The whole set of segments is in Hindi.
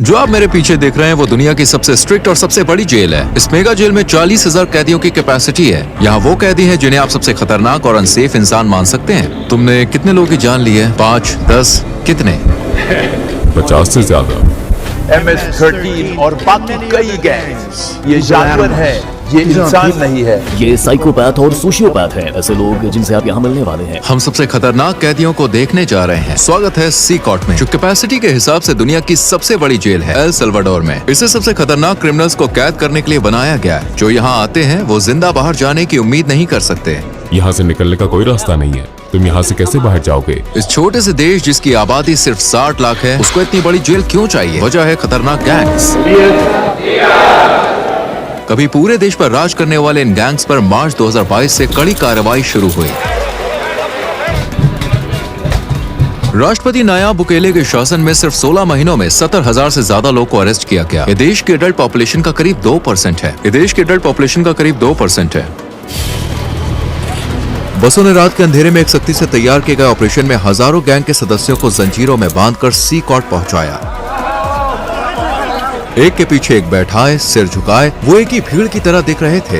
जो आप मेरे पीछे देख रहे हैं वो दुनिया की सबसे स्ट्रिक्ट और सबसे बड़ी जेल है। इस मेगा जेल में 40,000 कैदियों की कैपेसिटी है। यहाँ वो कैदी हैं जिन्हें आप सबसे खतरनाक और अनसेफ इंसान मान सकते हैं। तुमने कितने लोगों की जान ली है? 5, 10, कितने? 50 से ज्यादा। MS-13 और बाकी कई गैंग्स। ये जानवर है, ये इंसान नहीं है। ये साइकोपैथ और सोशियोपैथ है, ऐसे लोग जिनसे आप यहाँ मिलने वाले हैं। हम सबसे खतरनाक कैदियों को देखने जा रहे हैं। स्वागत है सी कॉट में, जो कैपेसिटी के हिसाब से दुनिया की सबसे बड़ी जेल है, एल सल्वाडोर में। इसे सबसे खतरनाक क्रिमिनल्स को कैद करने के लिए बनाया गया है। जो यहाँ आते हैं वो जिंदा बाहर जाने की उम्मीद नहीं कर सकते। यहाँ से निकलने का कोई रास्ता नहीं है। तुम यहाँ से कैसे बाहर जाओगे? इस छोटे से देश जिसकी आबादी सिर्फ 60 लाख है, उसको इतनी बड़ी जेल क्यों चाहिए? वजह है खतरनाक गैंग्स। कभी पूरे देश पर राज करने वाले इन गैंग्स पर मार्च 2022 से कड़ी कार्रवाई शुरू हुई। राष्ट्रपति नायाब बुकेले के शासन में सिर्फ 16 महीनों में 70,000 से ज्यादा लोग को अरेस्ट किया गया। ये देश की एडल्ट पॉपुलेशन का करीब 2% है। बसों ने रात के अंधेरे में एक सख्ती से तैयार किए गए ऑपरेशन में हजारों गैंग के सदस्यों को जंजीरों में बांधकर सी कॉट पहुंचाया। एक के पीछे एक बैठाए, सिर झुकाए, वो एक ही भीड़ की तरह दिख रहे थे।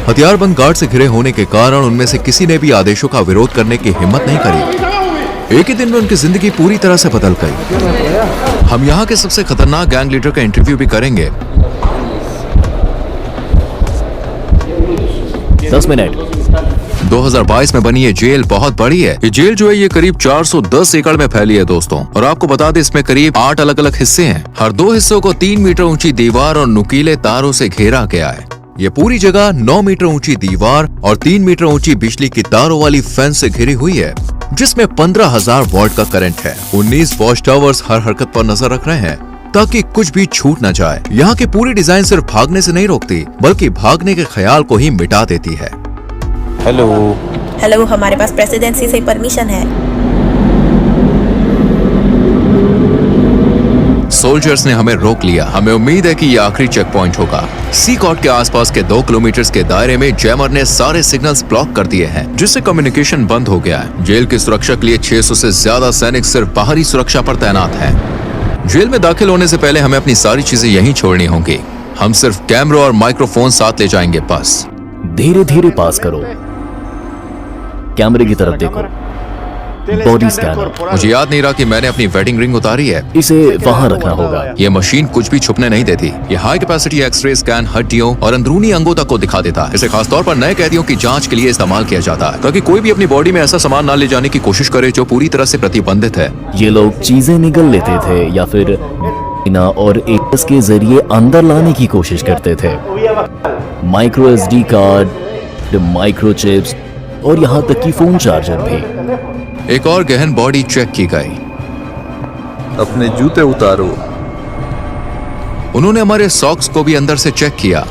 हथियारबंद गार्ड से घिरे होने के कारण उनमें से किसी ने भी आदेशों का विरोध करने की हिम्मत नहीं करी। एक ही दिन में उनकी जिंदगी पूरी तरह से बदल गई। हम यहाँ के सबसे खतरनाक गैंग लीडर का इंटरव्यू भी करेंगे। 10 मिनट। 2022 में बनी ये जेल बहुत बड़ी है। ये जेल जो है ये करीब 410 एकड़ में फैली है दोस्तों। और आपको बता दें इसमें करीब 8 अलग अलग हिस्से हैं। हर 2 हिस्सों को 3 मीटर ऊंची दीवार और नुकीले तारों से घेरा गया है। ये पूरी जगह 9 मीटर ऊंची दीवार और 3 मीटर ऊंची बिजली की तारों वाली फेंस से घिरी हुई है, जिसमें 15,000 वॉट का करंट है। 19 वॉच टावर्स हर हरकत पर नजर रख रहे हैं ताकि कुछ भी छूट न जाए। यहाँ की पूरी डिजाइन सिर्फ भागने से नहीं रोकती, बल्कि भागने के ख्याल को ही मिटा देती है। हेलो, हमारे पास प्रेसिडेंसी से परमिशन है। सोल्जर्स ने हमें रोक लिया। हमें उम्मीद है कि ये आखिरी चेक पॉइंट होगा। सी कॉट के आसपास के 2 किलोमीटर के दायरे में जैमर ने सारे सिग्नल्स ब्लॉक कर दिए हैं, जिससे कम्युनिकेशन बंद हो गया है। जेल की सुरक्षा के लिए 600 से ज्यादा सैनिक सिर्फ बाहरी सुरक्षा पर तैनात हैं। जेल में दाखिल होने से पहले हमें अपनी सारी चीजें यहीं छोड़नी होंगी। हम सिर्फ कैमरा और माइक्रोफोन साथ ले जाएंगे बस। धीरे धीरे पास करो, कैमरे की तरफ देखो। Body scanner. मुझे याद नहीं रहा कि मैंने अपनी वेडिंग रिंग उतारी है। इसे वहाँ रखना होगा। ये मशीन कुछ भी छुपने नहीं देती। ये हाई कैपेसिटी एक्सरे स्कैन हड्डियों और अंदरूनी अंगों तक को दिखा देता है। इसे खासतौर पर नए कैदियों की जांच के लिए इस्तेमाल किया जाता है, ताकि कोई भी अपनी बॉडी में ऐसा सामान ना ले जाने की कोशिश करे जो पूरी तरह से प्रतिबंधित है। ये लोग चीजें निगल लेते थे या फिर और एक के जरिए अंदर लाने की कोशिश करते थे। माइक्रो SD कार्ड, माइक्रोचिप्स और यहाँ तक कि फोन चार्जर भी। एक और गहन बॉडी चेक की गई। अपने जूते उतारो। उन्होंने हमारे सॉक्स को भी अंदर से चेक किया।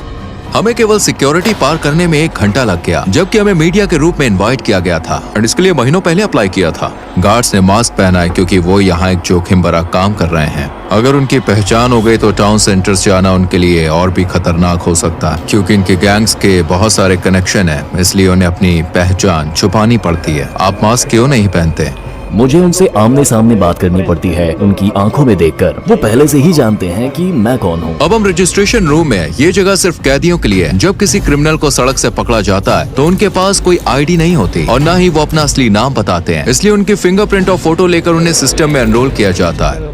हमें केवल सिक्योरिटी पार करने में 1 घंटा लग गया, जबकि हमें मीडिया के रूप में इनवाइट किया गया था और इसके लिए महीनों पहले अप्लाई किया था। गार्ड्स ने मास्क पहना है क्योंकि वो यहाँ एक जोखिम भरा काम कर रहे हैं। अगर उनकी पहचान हो गई तो टाउन सेंटर्स जाना उनके लिए और भी खतरनाक हो सकता है, क्योंकि इनके गैंग्स के बहुत सारे कनेक्शन है, इसलिए उन्हें अपनी पहचान छुपानी पड़ती है। आप मास्क क्यों नहीं पहनते? मुझे उनसे आमने सामने बात करनी पड़ती है, उनकी आंखों में देखकर। वो पहले से ही जानते हैं कि मैं कौन हूँ। अब हम रजिस्ट्रेशन रूम में। ये जगह सिर्फ कैदियों के लिए है। जब किसी क्रिमिनल को सड़क से पकड़ा जाता है तो उनके पास कोई ID नहीं होती और न ही वो अपना असली नाम बताते हैं, इसलिए उनकी फिंगरप्रिंट और फोटो लेकर उन्हें सिस्टम में एनरोल किया जाता है।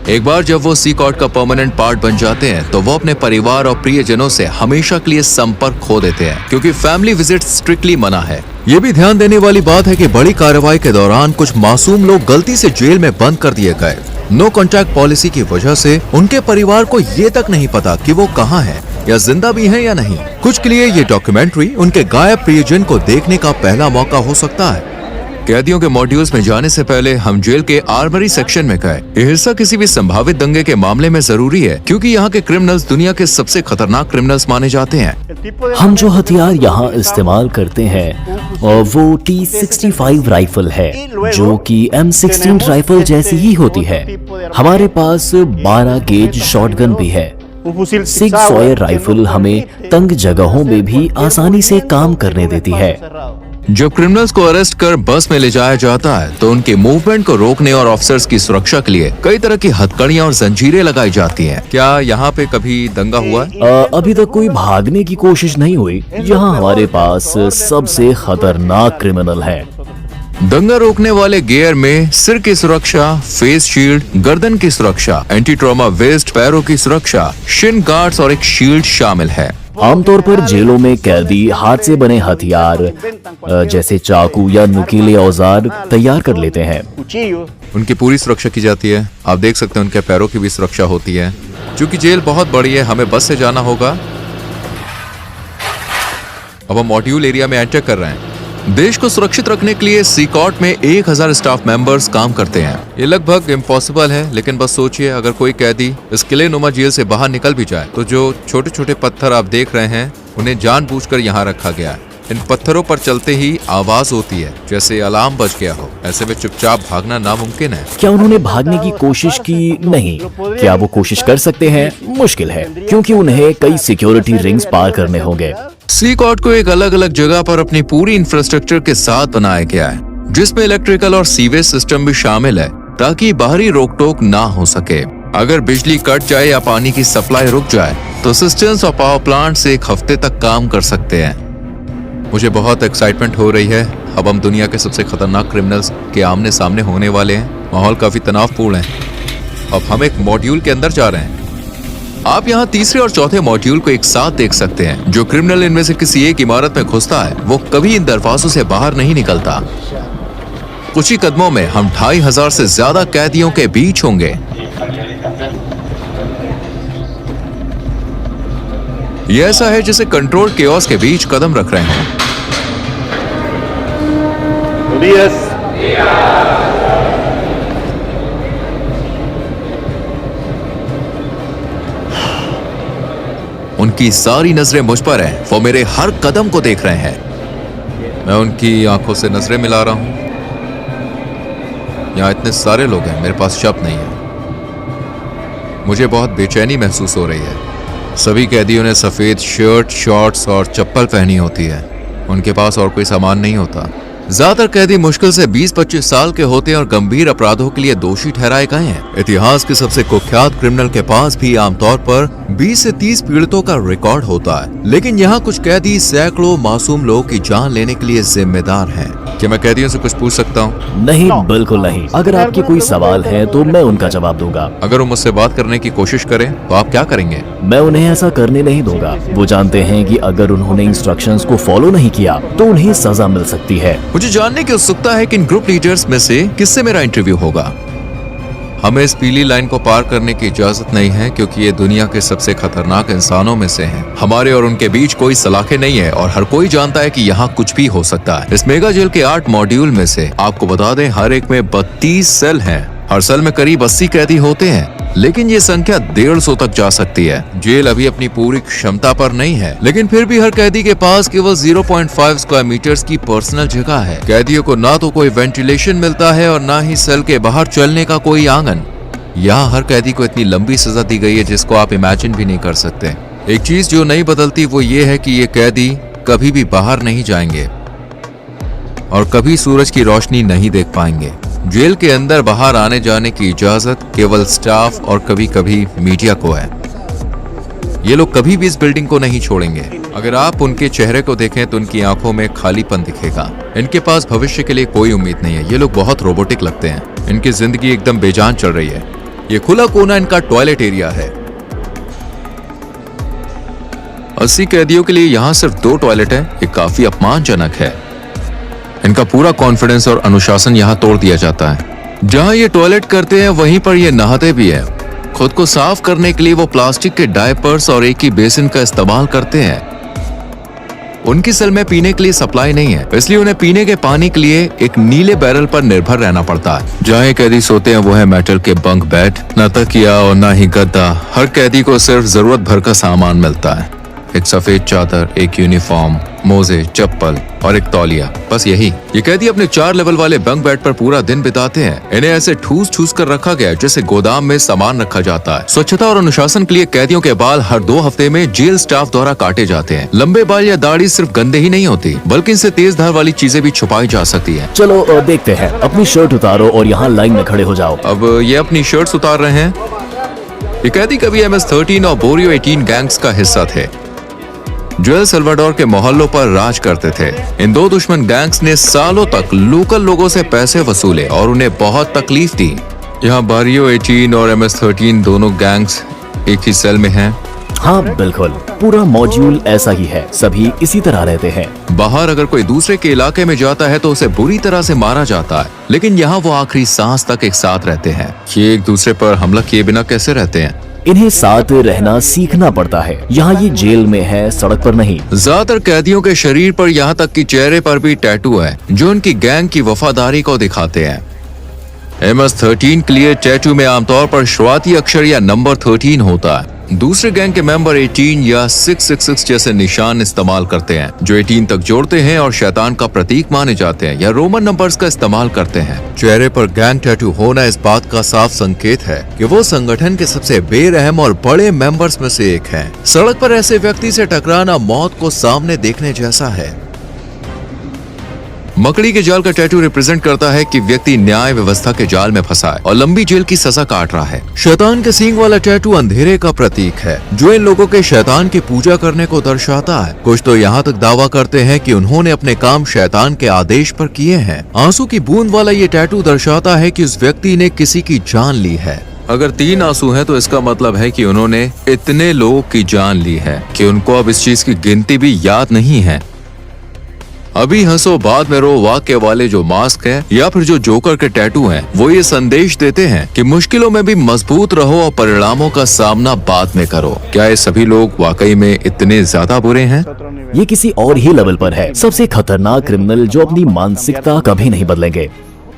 एक बार जब वो सी कॉट का परमानेंट पार्ट बन जाते हैं तो वो अपने परिवार और प्रियजनों से हमेशा के लिए संपर्क खो देते हैं, क्योंकि फैमिली विजिट स्ट्रिक्टली मना है। ये भी ध्यान देने वाली बात है कि बड़ी कार्रवाई के दौरान कुछ मासूम लोग गलती से जेल में बंद कर दिए गए। नो कॉन्टैक्ट पॉलिसी की वजह से उनके परिवार को ये तक नहीं पता कि वो कहाँ हैं या जिंदा भी हैं या नहीं। कुछ के लिए ये डॉक्यूमेंट्री उनके गायब प्रियजन को देखने का पहला मौका हो सकता है। कैदियों के मॉड्यूल्स में जाने से पहले हम जेल के आर्मरी सेक्शन में गए। ये हिस्सा किसी भी संभावित दंगे के मामले में जरूरी है, क्योंकि यहाँ के क्रिमिनल्स दुनिया के सबसे खतरनाक क्रिमिनल्स माने जाते हैं। हम जो हथियार यहाँ इस्तेमाल करते हैं वो T65 राइफल है, जो कि M16 राइफल जैसी ही होती है। हमारे पास 12 गेज शॉटगन भी है। सिग सॉयर राइफल हमें तंग जगहों में भी आसानी से काम करने देती है। जब क्रिमिनल्स को अरेस्ट कर बस में ले जाया जाता है तो उनके मूवमेंट को रोकने और ऑफिसर्स की सुरक्षा के लिए कई तरह की हथकड़ियां और जंजीरें लगाई जाती हैं। क्या यहाँ पे कभी दंगा हुआ है? अभी तक कोई भागने की कोशिश नहीं हुई। यहाँ हमारे पास सबसे खतरनाक क्रिमिनल है। दंगा रोकने वाले गियर में सिर की सुरक्षा, फेस शील्ड, गर्दन की सुरक्षा, एंटी ट्रॉमा वेस्ट, पैरों की सुरक्षा, शिन गार्ड्स और एक शील्ड शामिल है। आमतौर पर जेलों में कैदी हाथ से बने हथियार जैसे चाकू या नुकीले औजार तैयार कर लेते हैं। उनकी पूरी सुरक्षा की जाती है। आप देख सकते हैं उनके पैरों की भी सुरक्षा होती है। क्योंकि जेल बहुत बड़ी है, हमें बस से जाना होगा। अब हम मॉड्यूल एरिया में एंटर कर रहे हैं। देश को सुरक्षित रखने के लिए सी कॉर्ट में 1000 स्टाफ मेंबर्स काम करते हैं। ये लगभग इम्पॉसिबल है, लेकिन बस सोचिए अगर कोई कैदी इस किले नुमा जेल से बाहर निकल भी जाए तो जो छोटे छोटे पत्थर आप देख रहे हैं उन्हें जानबूझकर यहाँ रखा गया है। इन पत्थरों पर चलते ही आवाज होती है जैसे अलार्म बज गया हो। ऐसे में चुपचाप भागना नामुमकिन है। क्या उन्होंने भागने की कोशिश की? नहीं। क्या वो कोशिश कर सकते हैं? मुश्किल है, क्योंकि उन्हें कई सिक्योरिटी रिंग्स पार करने होंगे। सी कॉर्ट को एक अलग अलग जगह पर अपनी पूरी इंफ्रास्ट्रक्चर के साथ बनाया गया है, जिसमें इलेक्ट्रिकल और सीवेज सिस्टम भी शामिल है ताकि बाहरी रोक टोक ना हो सके। अगर बिजली कट जाए या पानी की सप्लाई रुक जाए तो सिस्टम्स और पावर प्लांट से एक हफ्ते तक काम कर सकते हैं। मुझे बहुत एक्साइटमेंट हो रही है। अब हम दुनिया के सबसे खतरनाक क्रिमिनल्स के आमने सामने होने वाले हैं। माहौल काफी तनावपूर्ण है। अब हम एक मॉड्यूल के अंदर जा रहे हैं। आप यहाँ तीसरे और चौथे मॉड्यूल को एक साथ देख सकते हैं। जो क्रिमिनल इनमें से किसी एक इमारत में घुसता है वो कभी इन दरवाजों से बाहर नहीं निकलता। कुछ ही कदमों में हम 2500 से ज्यादा कैदियों के बीच होंगे। ये ऐसा है जैसे कंट्रोल केओस के बीच कदम रख रहे हैं। उनकी सारी नजरें मुझ पर हैं। वो मेरे हर कदम को देख रहे हैं। मैं उनकी आंखों से नजरें मिला रहा हूं। यहाँ इतने सारे लोग हैं, मेरे पास शब्द नहीं है। मुझे बहुत बेचैनी महसूस हो रही है। सभी कैदियों ने सफेद शर्ट, शॉर्ट्स और चप्पल पहनी होती है। उनके पास और कोई सामान नहीं होता। ज्यादातर कैदी मुश्किल से 20-25 साल के होते हैं और गंभीर अपराधों के लिए दोषी ठहराए गए हैं। इतिहास के सबसे कुख्यात क्रिमिनल के पास भी आमतौर पर 20 से 30 पीड़ितों का रिकॉर्ड होता है, लेकिन यहाँ कुछ कैदी सैकड़ों मासूम लोगों की जान लेने के लिए जिम्मेदार हैं। क्या मैं कैदियों से कुछ पूछ सकता हूँ? नहीं, बिल्कुल नहीं। अगर आपके कोई सवाल है तो मैं उनका जवाब दूंगा। अगर वो मुझसे बात करने की कोशिश करें तो आप क्या करेंगे? मैं उन्हें ऐसा करने नहीं दूंगा। वो जानते हैं कि अगर उन्होंने इंस्ट्रक्शंस को फॉलो नहीं किया तो उन्हें सजा मिल सकती है। मुझे जानने की उत्सुकता है कि इन ग्रुप लीडर्स में से किससे मेरा इंटरव्यू होगा। हमें इस पीली लाइन को पार करने की इजाजत नहीं है, क्योंकि ये दुनिया के सबसे खतरनाक इंसानों में से हैं। हमारे और उनके बीच कोई सलाखें नहीं है और हर कोई जानता है कि यहाँ कुछ भी हो सकता है। इस मेगा जेल के 8 मॉड्यूल में से आपको बता दें हर एक में 32 सेल हैं। हर सेल में करीब 80 कैदी होते हैं, लेकिन ये संख्या 150 तक जा सकती है। जेल अभी अपनी पूरी क्षमता पर नहीं है, लेकिन फिर भी हर कैदी के पास केवल 0.5 स्क्वायर मीटर्स की पर्सनल जगह है। कैदियों को ना तो कोई वेंटिलेशन मिलता है और ना ही सेल के बाहर चलने का कोई आंगन। यहाँ हर कैदी को इतनी लंबी सजा दी गई है जिसको आप इमेजिन भी नहीं कर सकते। एक चीज जो नहीं बदलती वो ये है कि ये कैदी कभी भी बाहर नहीं जाएंगे और कभी सूरज की रोशनी नहीं देख पाएंगे। जेल के अंदर बाहर आने जाने की इजाजत केवल स्टाफ और कभी कभी मीडिया को है। ये लोग कभी भी इस बिल्डिंग को नहीं छोड़ेंगे। अगर आप उनके चेहरे को देखें तो उनकी आंखों में खालीपन दिखेगा। इनके पास भविष्य के लिए कोई उम्मीद नहीं है। ये लोग बहुत रोबोटिक लगते हैं। इनकी जिंदगी एकदम बेजान चल रही है। ये खुला कोना इनका टॉयलेट एरिया है। 80 कैदियों के लिए यहाँ सिर्फ 2 टॉयलेट है। ये काफी अपमानजनक है। इनका पूरा कॉन्फिडेंस और अनुशासन यहाँ तोड़ दिया जाता है। जहाँ ये टॉयलेट करते हैं वहीं पर ये नहाते भी हैं। खुद को साफ करने के लिए वो प्लास्टिक के डायपर्स और एक ही बेसिन का इस्तेमाल करते हैं। उनकी सेल में पीने के लिए सप्लाई नहीं है, इसलिए उन्हें पीने के पानी के लिए एक नीले बैरल पर निर्भर रहना पड़ता है। जहाँ ये कैदी सोते हैं वो है मेटल के बंक बेड। न तकिया और न ही गद्दा। हर कैदी को सिर्फ जरूरत भर का सामान मिलता है। एक सफेद चादर, एक यूनिफॉर्म, मोजे, चप्पल और एक तौलिया, बस यही। ये कैदी अपने 4 लेवल वाले बंक बेड पर पूरा दिन बिताते हैं। इन्हें ऐसे ठूस कर रखा गया है जैसे गोदाम में सामान रखा जाता है। स्वच्छता और अनुशासन के लिए कैदियों के बाल हर 2 हफ्ते में जेल स्टाफ द्वारा काटे जाते हैं। लंबे बाल या दाढ़ी सिर्फ गंदे ही नहीं होती, बल्कि इनसे तेज धार वाली चीजें भी छुपाई जा सकती है। चलो देखते हैं। अपनी शर्ट उतारो और यहाँ लाइन में खड़े हो जाओ। अब ये अपनी शर्ट्स उतार रहे हैं। ये कैदी कभी MS-13 और बोरियो 18 गैंग्स का हिस्सा थे जो एल सल्वाडोर के मोहल्लों पर राज करते थे। इन 2 दुश्मन गैंग्स ने सालों तक लोकल लोगों से पैसे वसूले और उन्हें बहुत तकलीफ दी। यहाँ बोरियो 18 और MS-13 दोनों गैंग्स एक ही सेल में हैं। हाँ बिल्कुल, पूरा मॉड्यूल ऐसा ही है, सभी इसी तरह रहते हैं। बाहर अगर कोई दूसरे के इलाके में जाता है तो उसे बुरी तरह से मारा जाता है, लेकिन यहाँ वो आखिरी सांस तक एक साथ रहते हैं। ये एक दूसरे पर हमला किए बिना कैसे रहते हैं? इन्हें साथ रहना सीखना पड़ता है। यहाँ ये जेल में है, सड़क पर नहीं। ज्यादातर कैदियों के शरीर पर यहाँ तक कि चेहरे पर भी टैटू है जो उनकी गैंग की वफादारी को दिखाते हैं। MS-13 के लिए टैटू में आमतौर पर शुरुआती अक्षर या नंबर 13 होता है। दूसरे गैंग के मेंबर 18 या 666 जैसे निशान इस्तेमाल करते हैं जो 18 तक जोड़ते हैं और शैतान का प्रतीक माने जाते हैं, या रोमन नंबर्स का इस्तेमाल करते हैं। चेहरे पर गैंग टैटू होना इस बात का साफ संकेत है कि वो संगठन के सबसे बेरहम और बड़े मेंबर्स में से एक हैं। सड़क पर ऐसे व्यक्ति से टकराना मौत को सामने देखने जैसा है। मकड़ी के जाल का टैटू रिप्रेजेंट करता है कि व्यक्ति न्याय व्यवस्था के जाल में फंसा है और लंबी जेल की सजा काट रहा है। शैतान के सींग वाला टैटू अंधेरे का प्रतीक है जो इन लोगों के शैतान की पूजा करने को दर्शाता है। कुछ तो यहाँ तक दावा करते हैं कि उन्होंने अपने काम शैतान के आदेश पर किए हैं। आंसू की बूंद वाला ये टैटू दर्शाता है कि उस व्यक्ति ने किसी की जान ली है। अगर 3 आंसू हैं तो इसका मतलब है कि उन्होंने इतने लोगों की जान ली है कि उनको अब इस चीज की गिनती भी याद नहीं है। अभी हंसो बाद में रो वाक्य वाले जो मास्क है या फिर जो जोकर के टैटू हैं, वो ये संदेश देते हैं कि मुश्किलों में भी मजबूत रहो और परिणामों का सामना बाद में करो। क्या ये सभी लोग वाकई में इतने ज्यादा बुरे हैं? ये किसी और ही लेवल पर है। सबसे खतरनाक क्रिमिनल जो अपनी मानसिकता कभी नहीं बदलेंगे।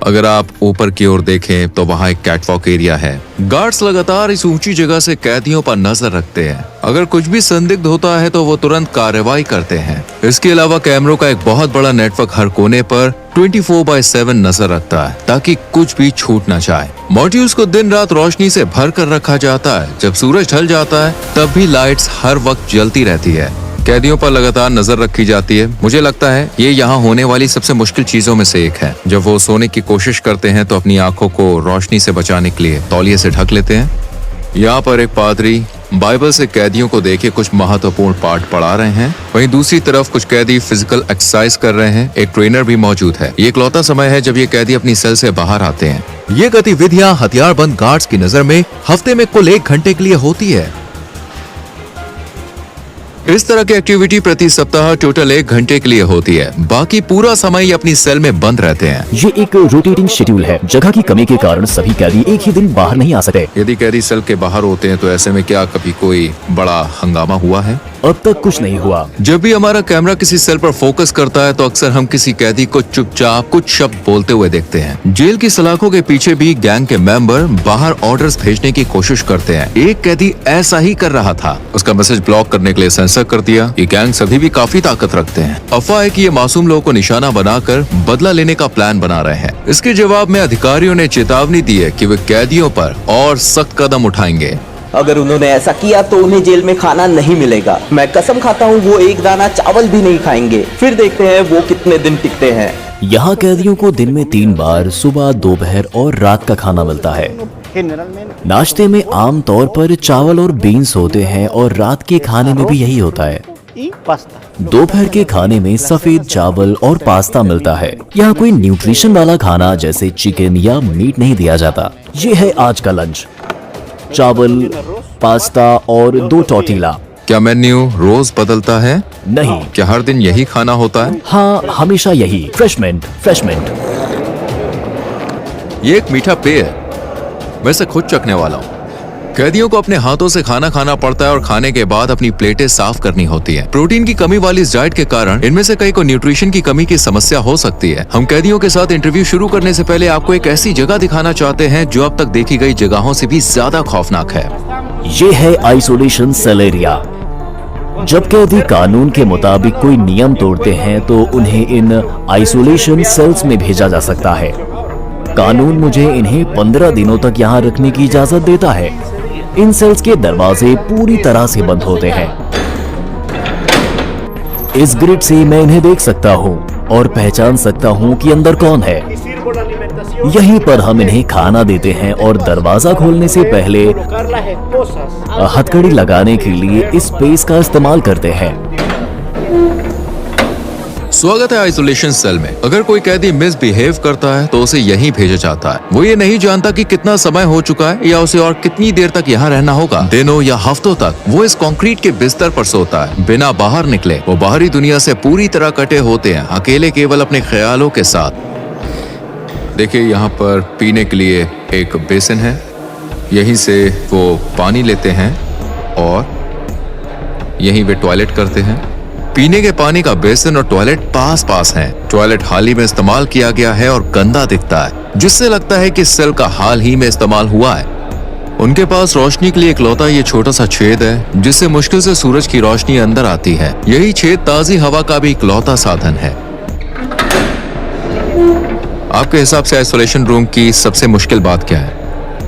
अगर आप ऊपर की ओर देखें तो वहाँ एक कैटवॉक एरिया है। गार्ड्स लगातार इस ऊंची जगह से कैदियों पर नजर रखते हैं। अगर कुछ भी संदिग्ध होता है तो वो तुरंत कार्रवाई करते हैं। इसके अलावा कैमरों का एक बहुत बड़ा नेटवर्क हर कोने पर 24/7 नजर रखता है ताकि कुछ भी छूट न जाए। मॉड्यूल्स को दिन रात रोशनी से भर कर रखा जाता है। जब सूरज ढल जाता है तब भी लाइट्स हर वक्त जलती रहती है। कैदियों पर लगातार नजर रखी जाती है। मुझे लगता है ये यहाँ होने वाली सबसे मुश्किल चीजों में से एक है। जब वो सोने की कोशिश करते हैं तो अपनी आंखों को रोशनी से बचाने के लिए तौलिए से ढक लेते हैं। यहाँ पर एक पादरी बाइबल से कैदियों को देके कुछ महत्वपूर्ण पाठ पढ़ा रहे हैं। वहीं दूसरी तरफ कुछ कैदी फिजिकल एक्सरसाइज कर रहे हैं। एक ट्रेनर भी मौजूद है। ये इकलौता समय है जब ये कैदी अपनी सेल से बाहर आते हैं। ये गतिविधियाँ हथियारबंद गार्ड्स की नजर में हफ्ते में कुल 1 घंटे के लिए होती है। इस तरह की एक्टिविटी प्रति सप्ताह टोटल 1 घंटे के लिए होती है। बाकी पूरा समय ये अपनी सेल में बंद रहते हैं। ये एक रोटेटिंग शेड्यूल है। जगह की कमी के कारण सभी कैदी एक ही दिन बाहर नहीं आ सकते। यदि कैदी सेल के बाहर होते हैं तो ऐसे में क्या कभी कोई बड़ा हंगामा हुआ है? अब तक कुछ नहीं हुआ। जब भी हमारा कैमरा किसी सेल पर फोकस करता है तो अक्सर हम किसी कैदी को चुपचाप कुछ शब्द बोलते हुए देखते हैं। जेल की सलाखों के पीछे भी गैंग के मेंबर बाहर ऑर्डर्स भेजने की कोशिश करते हैं। एक कैदी ऐसा ही कर रहा था। उसका मैसेज ब्लॉक करने के लिए सेंसर कर दिया। ये गैंग सभी भी काफी ताकत रखते हैं। अफवाह है कि ये मासूम लोगों को निशाना बनाकर बदला लेने का प्लान बना रहे हैं। इसके जवाब में अधिकारियों ने चेतावनी दी है कि वे कैदियों पर और सख्त कदम उठाएंगे। अगर उन्होंने ऐसा किया तो उन्हें जेल में खाना नहीं मिलेगा। मैं कसम खाता हूँ वो एक दाना चावल भी नहीं खाएंगे। फिर देखते हैं वो कितने दिन टिकते हैं। यहाँ कैदियों को दिन में 3 बार सुबह, दोपहर और रात का खाना मिलता है। नाश्ते में आम तौर पर चावल और बीन्स होते हैं और रात के खाने में भी यही होता है। दोपहर के खाने में सफेद चावल और पास्ता मिलता है। यहाँ कोई न्यूट्रिशन वाला खाना जैसे चिकन या मीट नहीं दिया जाता। ये है आज का लंच। चावल, पास्ता और 2 टॉर्टिला। क्या मेन्यू रोज बदलता है? नहीं। क्या हर दिन यही खाना होता है? हाँ, हमेशा यही। फ्रेशमेंट। ये एक मीठा पेय है। मैं इसे खुद चखने वाला हूँ। कैदियों को अपने हाथों से खाना खाना पड़ता है और खाने के बाद अपनी प्लेटें साफ करनी होती है। प्रोटीन की कमी वाली इस डाइट के कारण इनमें से कई को न्यूट्रिशन की कमी की समस्या हो सकती है। हम कैदियों के साथ इंटरव्यू शुरू करने से पहले आपको एक ऐसी जगह दिखाना चाहते हैं जो अब तक देखी गई जगहों से भी ज्यादा खौफनाक है। ये है आइसोलेशन सेल एरिया। जब कैदी कानून के मुताबिक कोई नियम तोड़ते हैं तो उन्हें इन आइसोलेशन सेल्स में भेजा जा सकता है। कानून मुझे इन्हें 15 दिनों तक यहाँ रखने की इजाजत देता है। इन सेल्स के दरवाजे पूरी तरह से बंद होते हैं। इस ग्रिड से मैं इन्हें देख सकता हूँ और पहचान सकता हूँ कि अंदर कौन है। यहीं पर हम इन्हें खाना देते हैं और दरवाजा खोलने से पहले हथकड़ी लगाने के लिए इस स्पेस का इस्तेमाल करते हैं। स्वागत है आइसोलेशन सेल में। अगर कोई कैदी मिसबिहेव करता है तो उसे यहीं भेजा जाता है। वो ये नहीं जानता कि कितना समय हो चुका है या उसे और कितनी देर तक यहाँ रहना होगा। दिनों या हफ्तों तक वो इस कंक्रीट के बिस्तर पर सोता है, बिना बाहर निकले। वो बाहरी दुनिया से पूरी तरह कटे होते हैं, अकेले केवल अपने ख्यालों के साथ। देखिए, यहाँ पर पीने के लिए एक बेसिन है। यहीं से वो पानी लेते हैं और यहीं वे टॉयलेट करते हैं। पीने के पानी का बेसिन और टॉयलेट पास पास हैं। टॉयलेट हाल ही में इस्तेमाल किया गया है और गंदा दिखता है, जिससे लगता है कि सेल का हाल ही में इस्तेमाल हुआ है। उनके पास रोशनी के लिए इकलौता ये छोटा सा छेद है, जिससे मुश्किल से सूरज की रोशनी अंदर आती है। यही छेद ताजी हवा का भी इकलौता साधन है। आपके हिसाब से आइसोलेशन रूम की सबसे मुश्किल बात क्या है?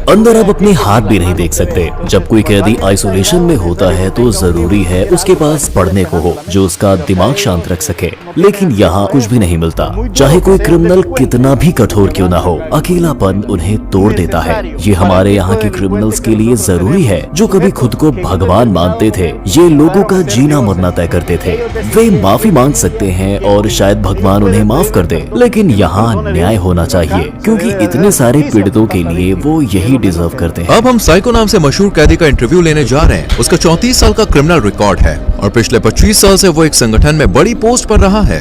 अंदर आप अपने हाथ भी नहीं देख सकते। जब कोई कैदी आइसोलेशन में होता है तो जरूरी है उसके पास पढ़ने को हो जो उसका दिमाग शांत रख सके, लेकिन यहाँ कुछ भी नहीं मिलता। चाहे कोई क्रिमिनल कितना भी कठोर क्यों ना हो, अकेलापन उन्हें तोड़ देता है। ये हमारे यहाँ के क्रिमिनल्स के लिए जरूरी है जो कभी खुद को भगवान मानते थे। ये लोगों का जीना मरना तय करते थे। वे माफी मांग सकते हैं और शायद भगवान उन्हें माफ कर दे, लेकिन यहाँ न्याय होना चाहिए क्योंकि इतने सारे पीड़ितों के लिए वो यही डिजर्व करते हैं। अब हम साइको नाम से मशहूर कैदी का इंटरव्यू लेने जा रहे हैं। उसका 34 साल का क्रिमिनल रिकॉर्ड है और पिछले 25 साल से वो एक संगठन में बड़ी पोस्ट पर रहा है।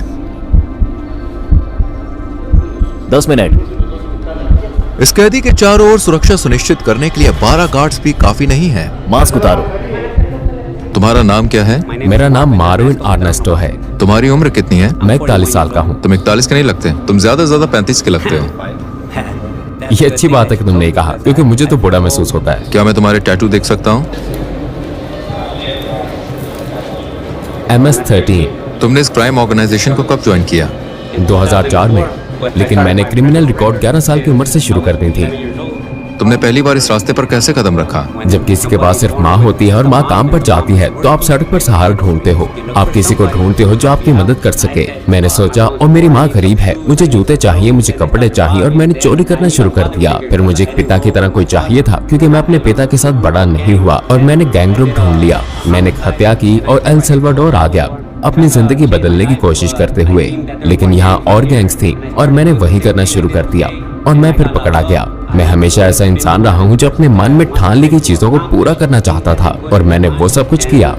10 मिनट। इस कैदी के चारों ओर सुरक्षा सुनिश्चित करने के लिए 12 गार्ड्स भी काफी नहीं है। मास्क उतारो। तुम्हारा नाम क्या है? मेरा नाम मार्विन आर्नेस्टो है। तुम्हारी उम्र कितनी है? मैं 41 साल का हूँ। तुम 41 के नहीं लगते, तुम ज्यादा से ज्यादा 35 के लगते हो। ये अच्छी बात है कि तुमने ये कहा, क्योंकि मुझे तो बुरा महसूस होता है। क्या मैं तुम्हारे टैटू देख सकता हूँ? MS-13। तुमने इस क्राइम ऑर्गेनाइजेशन को कब ज्वाइन किया? 2004 में, लेकिन मैंने क्रिमिनल रिकॉर्ड 11 साल की उम्र से शुरू कर दी थी। तुमने पहली बार इस रास्ते पर कैसे कदम रखा? जब किसी के पास सिर्फ माँ होती है और माँ काम पर जाती है तो आप सड़क पर सहारा ढूंढते हो। आप किसी को ढूंढते हो जो आपकी मदद कर सके। मैंने सोचा, और मेरी माँ गरीब है, मुझे जूते चाहिए, मुझे कपड़े चाहिए, और मैंने चोरी करना शुरू कर दिया। फिर मुझे एक पिता की तरह कोई चाहिए था, क्योंकि मैं अपने पिता के साथ बड़ा नहीं हुआ, और मैंने गैंग ग्रुप ढूंढ लिया। मैंने एक हत्या की और एल सल्वाडोर आ गया अपनी जिंदगी बदलने की कोशिश करते हुए। लेकिन यहाँ और गैंग्स थी और मैंने वही करना शुरू कर दिया और मैं फिर पकड़ा गया। मैं हमेशा ऐसा इंसान रहा हूँ जो अपने मन में ठान ली गई चीजों को पूरा करना चाहता था, और मैंने वो सब कुछ किया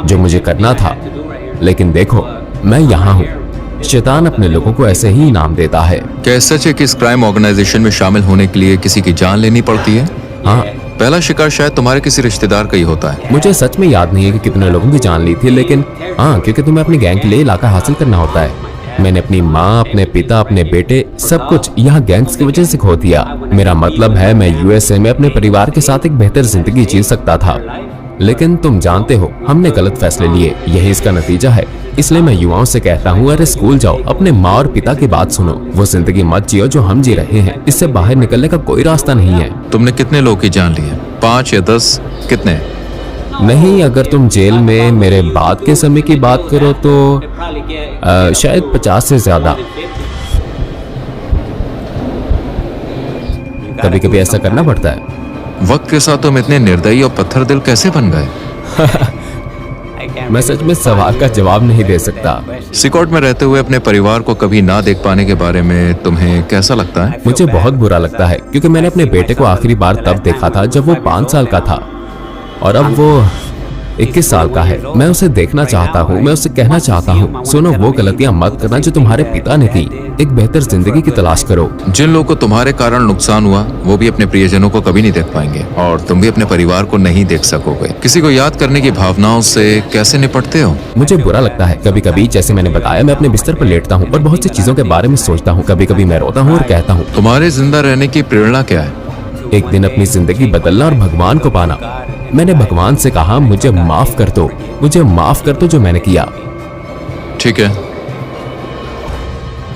जो मुझे करना था। लेकिन देखो, मैं यहाँ हूँ। शैतान अपने लोगों को ऐसे ही इनाम देता है। क्या सच है कि इस क्राइम ऑर्गेनाइजेशन में शामिल होने के लिए किसी की जान लेनी पड़ती है? हाँ, पहला शिकार शायद तुम्हारे किसी रिश्तेदार का ही होता है। मुझे सच में याद नहीं है कि कितने लोगों की जान ली थी, लेकिन हाँ, क्योंकि तुम्हें अपनी गैंग के लिए इलाका हासिल करना होता है। मैंने अपनी माँ, अपने पिता, अपने बेटे, सब कुछ यहाँ गैंग्स की वजह से खो दिया। मेरा मतलब है, मैं USA में अपने परिवार के साथ एक बेहतर जिंदगी जी सकता था, लेकिन तुम जानते हो हमने गलत फैसले लिए। यही इसका नतीजा है। इसलिए मैं युवाओं से कहता हूँ, अरे स्कूल जाओ, अपने माँ और पिता की बात सुनो। वो जिंदगी मत जियो जो हम जी रहे हैं। इससे बाहर निकलने का कोई रास्ता नहीं है। तुमने कितने लोग की जान ली है? 5 या 10? कितने? नहीं, अगर तुम जेल में मेरे बाद के समय की बात करो तो शायद 50 से ज्यादा। कभी कभी ऐसा करना पड़ता है। वक्त के साथ तुम इतने निर्दयी और पत्थर दिल कैसे बन गए? मैं सच में सवाल का जवाब नहीं दे सकता। सिकॉट में रहते हुए अपने परिवार को कभी ना देख पाने के बारे में तुम्हें कैसा लगता है? मुझे बहुत बुरा लगता है, क्योंकि मैंने अपने बेटे को आखिरी बार तब देखा था जब वो 5 साल का था, और अब वो 21 साल का है। मैं उसे देखना चाहता हूँ। मैं उसे कहना चाहता हूँ, सुनो, वो गलतियाँ मत करना जो तुम्हारे पिता ने की। एक बेहतर जिंदगी की तलाश करो। जिन लोगों को तुम्हारे कारण नुकसान हुआ, वो भी अपने प्रियजनों को कभी नहीं देख पाएंगे, और तुम भी अपने परिवार को नहीं देख सकोगे। किसी को याद करने की भावनाओं से कैसे निपटते हो? मुझे बुरा लगता है। कभी कभी, जैसे मैंने बताया, मैं अपने बिस्तर पर लेटता हूँ और बहुत सी चीजों के बारे में सोचता हूँ। कभी कभी मैं रोता हूँ और कहता हूँ, तुम्हारे जिंदा रहने की प्रेरणा क्या है? एक दिन अपनी जिंदगी बदलना और भगवान को पाना। मैंने भगवान से कहा मुझे माफ कर दो, मुझे माफ कर दो जो मैंने किया। ठीक है।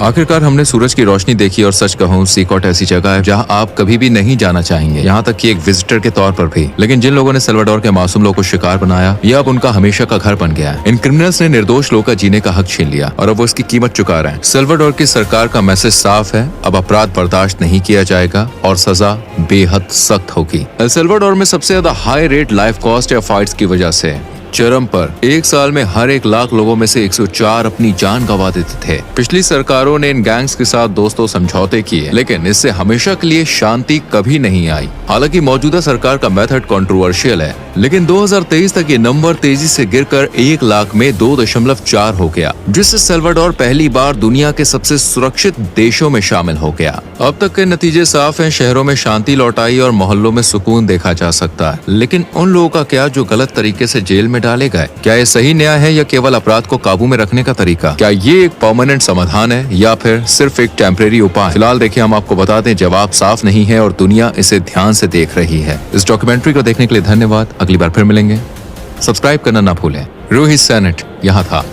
आखिरकार हमने सूरज की रोशनी देखी और सच कहूं सीकॉट ऐसी जगह है जहां आप कभी भी नहीं जाना चाहेंगे, यहाँ तक कि एक विजिटर के तौर पर भी। लेकिन जिन लोगों ने सल्वाडोर के मासूम लोगों को शिकार बनाया, यह अब उनका हमेशा का घर बन गया है। इन क्रिमिनल्स ने निर्दोष लोगों का जीने का हक छीन लिया और अब वो इसकी कीमत चुका रहे हैं। सल्वाडोर की सरकार का मैसेज साफ है, अब अपराध बर्दाश्त नहीं किया जाएगा और सजा बेहद सख्त होगी। एल सल्वाडोर में सबसे ज्यादा हाई रेट लाइफ कॉस्ट या फाइट्स की वजह से चरम पर। एक साल में हर 1 लाख लोगों में से 104 अपनी जान गंवा देते थे। पिछली सरकारों ने इन गैंग्स के साथ दोस्तों समझौते किए, लेकिन इससे हमेशा के लिए शांति कभी नहीं आई। हालांकि मौजूदा सरकार का मेथड कंट्रोवर्शियल है, लेकिन 2023 तक ये नंबर तेजी से गिरकर 1 लाख में 2.4 हो गया, जिससे सल्वाडोर पहली बार दुनिया के सबसे सुरक्षित देशों में शामिल हो गया। अब तक के नतीजे साफ हैं, शहरों में शांति लौट आई और मोहल्लों में सुकून देखा जा सकता है। लेकिन उन लोगों का क्या जो गलत तरीके से जेल में डाले गए? क्या ये सही न्याय है या केवल अपराध को काबू में रखने का तरीका? क्या ये एक परमानेंट समाधान है या फिर सिर्फ एक टेम्परेरी उपाय? फिलहाल देखिए, हम आपको बता दें, जवाब साफ नहीं है और दुनिया इसे ध्यान से देख रही है। इस डॉक्यूमेंट्री को देखने के लिए धन्यवाद। अगली बार फिर मिलेंगे। सब्सक्राइब करना ना भूलें। रोहित सेनेट यहाँ था।